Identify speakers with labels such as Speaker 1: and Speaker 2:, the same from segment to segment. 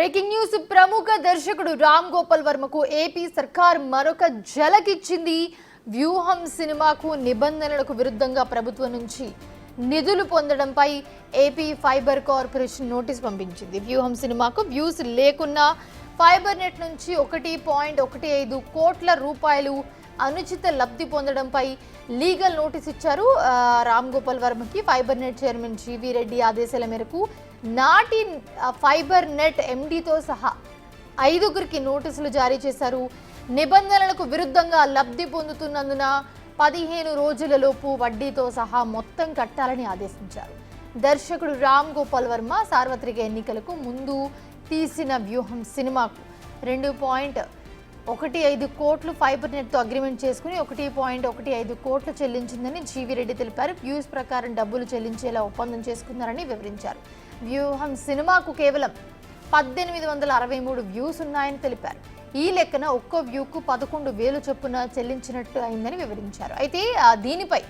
Speaker 1: Breaking news ప్రముఖ దర్శకుడు Ram Gopal వర్మకు AP సర్కార్ మరొక ఝలకిచ్చింది. వ్యూహం సినిమాకు నిబంధనలకు విరుద్ధంగా ప్రభుత్వం నుంచి నిధులు పొందడంపై ఏపీ ఫైబర్ కార్పొరేషన్ నోటీస్ పంపించింది. వ్యూహం సినిమాకు వ్యూస్ లేకున్నా ఫైబర్ నెట్ నుంచి 1.15 కోట్ల రూపాయలు అనుచిత లబ్ధి పొందడంపై లీగల్ నోటీస్ ఇచ్చారు. రామ్ గోపాల్ వర్మకి fibre net chairman G V Reddy ఆదేశాల మేరకు నాటి ఫైబర్ నెట్ ఎండీతో సహా 5గురికి నోటీసులు జారీ చేశారు. నిబంధనలకు విరుద్ధంగా లబ్ధి పొందుతున్నందున 15 రోజులలోపు వడ్డీతో సహా మొత్తం కట్టాలని ఆదేశించారు. దర్శకుడు రామ్ గోపాల్ వర్మ సార్వత్రిక ఎన్నికలకు ముందు తీసిన వ్యూహం సినిమాకు 2.15 కోట్లు ఫైబర్ నెట్తో అగ్రిమెంట్ చేసుకుని 1.15 కోట్లు చెల్లించిందని జీవీ రెడ్డి తెలిపారు. వ్యూస్ ప్రకారం డబ్బులు చెల్లించేలా ఒప్పందం చేసుకున్నారని వివరించారు. వ్యూహం సినిమాకు కేవలం 1863 వ్యూస్ ఉన్నాయని తెలిపారు. ఈ లెక్కన ఒక్కో వ్యూకు 11,000 చొప్పున చెల్లించినట్టు అయిందని వివరించారు. అయితే దీనిపై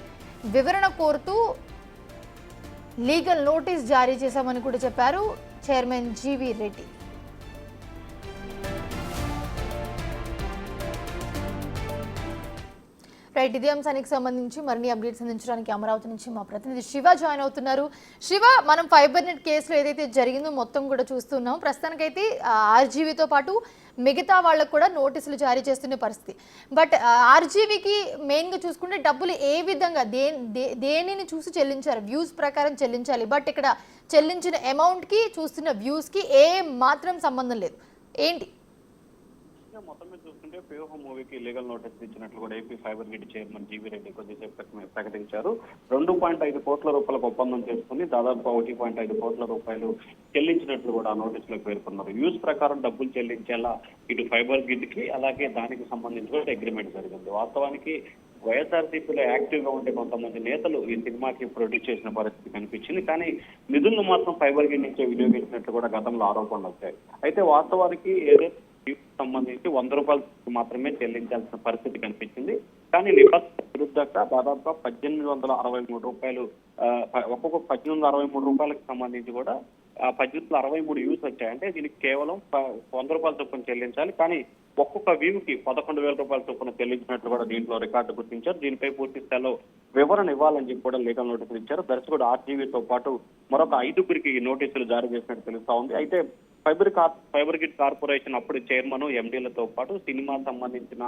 Speaker 1: వివరణ కోరుతూ లీగల్ నోటీస్ జారీ చేశామని కూడా చెప్పారు చైర్మన్ జీవీ రెడ్డి. రైట్, ఇదే అంశానికి సంబంధించి మరిన్ని అప్డేట్స్ అందించడానికి అమరావతి నుంచి మా ప్రతినిధి శివ జాయిన్ అవుతున్నారు. శివ, మనం ఫైబర్ నెట్ కేసులో ఏదైతే జరిగిందో మొత్తం కూడా చూస్తున్నాం. ప్రస్తుతానికైతే ఆర్జీవీతో పాటు మిగతా వాళ్ళకు కూడా నోటీసులు జారీ చేస్తున్న పరిస్థితి. బట్ ఆర్జీవీకి మెయిన్గా చూసుకుంటే డబ్బులు ఏ విధంగా దేనిని చూసి చెల్లించారు? వ్యూస్ ప్రకారం చెల్లించాలి. బట్ ఇక్కడ చెల్లించిన అమౌంట్కి చూస్తున్న వ్యూస్కి ఏ మాత్రం సంబంధం లేదు. ఏంటి
Speaker 2: మొత్తం మీద చూస్తుంటే వ్యూహం మూవీకి లీగల్ నోటీస్ ఇచ్చినట్లు కూడా AP fibre grid chairman G V Reddy కొద్దిసేపు ప్రకటించారు. 2.5 కోట్ల రూపాయలకు ఒప్పందం చేసుకుని దాదాపు 1.5 కోట్ల రూపాయలు చెల్లించినట్లు కూడా నోటీసులో పేర్కొన్నారు. వ్యూస్ ప్రకారం డబ్బులు చెల్లించేలా ఇటు ఫైబర్ గ్రిడ్ కి అలాగే దానికి సంబంధించి కూడా అగ్రిమెంట్ జరిగింది. వాస్తవానికి వైఎస్ఆర్సీపీలో యాక్టివ్ గా ఉండే కొంతమంది నేతలు ఈ సినిమాకి ప్రొడ్యూస్ చేసిన పరిస్థితి కనిపించింది. కానీ నిధులను మాత్రం ఫైబర్ గ్రిడ్ నుంచే వినియోగించినట్లు కూడా గతంలో ఆరోపణలు వచ్చాయి. అయితే వాస్తవానికి ఏదైతే సంబంధించి 100 రూపాయలు మాత్రమే చెల్లించాల్సిన పరిస్థితి కనిపించింది. కానీ నిబంధనల విరుద్ధంగా దాదాపుగా 1863 రూపాయలు, ఒక్కొక్క 1863 రూపాయలకు సంబంధించి కూడా 1863 యూస్ వచ్చాయి. అంటే దీనికి కేవలం 100 రూపాయల చొప్పున చెల్లించాలి. కానీ ఒక్కొక్క వ్యూకి 11,000 రూపాయల చొప్పున చెల్లించినట్లు కూడా దీంట్లో రికార్డు గుర్తించారు. దీనిపై పూర్తి స్థాయిలో వివరణ ఇవ్వాలని చెప్పి కూడా లీగల్ నోటీసులు ఇచ్చారు. దర్శకుడు ఆర్జీవీతో పాటు మరొక 5గురికి నోటీసులు జారీ చేసినట్టు తెలుస్తా ఉంది. అయితే ఫైబర్ గ్రిడ్ కార్పొరేషన్ అప్పుడు చైర్మన్ ఎండీలతో పాటు సినిమా సంబంధించిన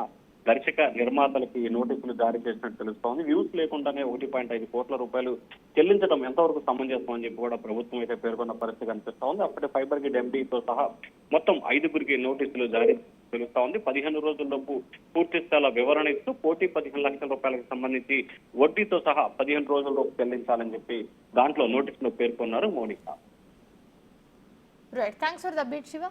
Speaker 2: దర్శక నిర్మాతలకు ఈ నోటీసులు జారీ చేసినట్టు తెలుస్తోంది. వ్యూస్ లేకుండానే 1.5 కోట్ల రూపాయలు చెల్లించడం ఎంతవరకు సమంజసం అని చెప్పి కూడా ప్రభుత్వం అయితే పేర్కొన్న పరిస్థితి కనిపిస్తా ఉంది. అప్పటి ఫైబర్ గ్రిడ్ ఎండీతో సహా మొత్తం 5గురికి నోటీసులు జారీ తెలుస్తా ఉంది. 15 రోజుల్లోపు పూర్తి స్థాయిలో వివరణ ఇస్తూ 15 లక్షల రూపాయలకు సంబంధించి వడ్డీతో సహా 15 రోజుల్లోపు చెల్లించాలని చెప్పి దాంట్లో నోటీసులో పేర్కొన్నారు Mounika.
Speaker 1: Right. Thanks for the update, Shiva.